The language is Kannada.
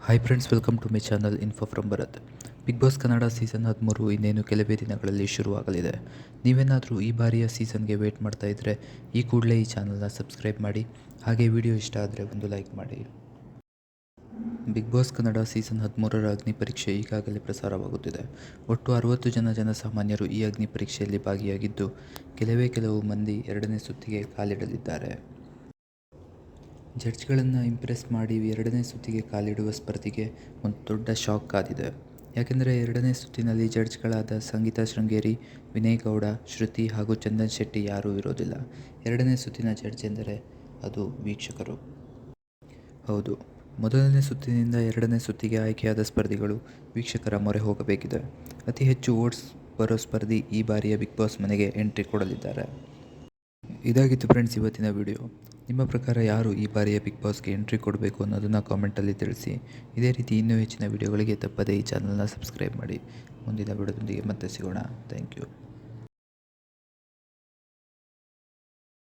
Hi friends, welcome to my channel info from Bharat. Bigg Boss Kannada season 13 ಇನ್ನೇನು ಕೆಲವೇ ದಿನಗಳಲ್ಲಿ ಶುರುವಾಗಲಿದೆ. ನೀವೇನಾದರೂ ಈ ಬಾರಿಯ ಸೀಸನ್ಗೆ ವೇಟ್ ಮಾಡ್ತಾ ಇದ್ದರೆ ಈ ಕೂಡಲೇ ಈ ಚಾನಲ್ನ ಸಬ್ಸ್ಕ್ರೈಬ್ ಮಾಡಿ. ಹಾಗೆ ವಿಡಿಯೋ ಇಷ್ಟ ಆದರೆ ಒಂದು ಲೈಕ್ ಮಾಡಿ. ಬಿಗ್ ಬಾಸ್ ಕನ್ನಡ ಸೀಸನ್ 13ರ ಅಗ್ನಿ ಪರೀಕ್ಷೆ ಈಗಾಗಲೇ ಪ್ರಸಾರವಾಗುತ್ತಿದೆ. ಒಟ್ಟು 60 ಜನ ಜನಸಾಮಾನ್ಯರು ಈ ಅಗ್ನಿ ಪರೀಕ್ಷೆಯಲ್ಲಿ ಭಾಗಿಯಾಗಿದ್ದು, ಕೆಲವು ಮಂದಿ ಎರಡನೇ ಸುತ್ತಿಗೆ ಕಾಲಿಡಲಿದ್ದಾರೆ. ಜಡ್ಜ್ಗಳನ್ನು ಇಂಪ್ರೆಸ್ ಮಾಡಿ ಎರಡನೇ ಸುತ್ತಿಗೆ ಕಾಲಿಡುವ ಸ್ಪರ್ಧಿಗೆ ಒಂದು ದೊಡ್ಡ ಶಾಕ್ ಕಾದಿದೆ. ಯಾಕೆಂದರೆ ಎರಡನೇ ಸುತ್ತಿನಲ್ಲಿ ಜಡ್ಜ್ಗಳಾದ ಸಂಗೀತಾ ಶೃಂಗೇರಿ, ವಿನಯ್ ಗೌಡ, ಶ್ರುತಿ ಹಾಗೂ ಚಂದನ್ ಶೆಟ್ಟಿ ಯಾರೂ ಇರೋದಿಲ್ಲ. ಎರಡನೇ ಸುತ್ತಿನ ಜಡ್ಜ್ ಎಂದರೆ ಅದು ವೀಕ್ಷಕರು. ಹೌದು, ಮೊದಲನೇ ಸುತ್ತಿನಿಂದ ಎರಡನೇ ಸುತ್ತಿಗೆ ಆಯ್ಕೆಯಾದ ಸ್ಪರ್ಧಿಗಳು ವೀಕ್ಷಕರ ಮೊರೆ ಹೋಗಬೇಕಿದೆ. ಅತಿ ಹೆಚ್ಚು ವೋಟ್ಸ್ ಬರೋ ಸ್ಪರ್ಧಿ ಈ ಬಾರಿಯ ಬಿಗ್ ಬಾಸ್ ಮನೆಗೆ ಎಂಟ್ರಿ ಕೊಡಲಿದ್ದಾರೆ. ಇದಾಗಿತ್ತು ಫ್ರೆಂಡ್ಸ್ ಇವತ್ತಿನ ವಿಡಿಯೋ. ನಿಮ್ಮ ಪ್ರಕಾರ ಯಾರು ಈ ಬಾರಿಯ ಬಿಗ್ ಬಾಸ್ಗೆ ಎಂಟ್ರಿ ಕೊಡಬೇಕು ಅನ್ನೋದನ್ನು ಕಾಮೆಂಟಲ್ಲಿ ತಿಳಿಸಿ. ಇದೇ ರೀತಿ ಇನ್ನೂ ಹೆಚ್ಚಿನ ವಿಡಿಯೋಗಳಿಗೆ ತಪ್ಪದೇ ಈ ಚಾನಲ್ನ ಸಬ್ಸ್ಕ್ರೈಬ್ ಮಾಡಿ. ಮುಂದಿನ ವಿಡಿಯೋದೊಂದಿಗೆ ಮತ್ತೆ ಸಿಗೋಣ. Thank you.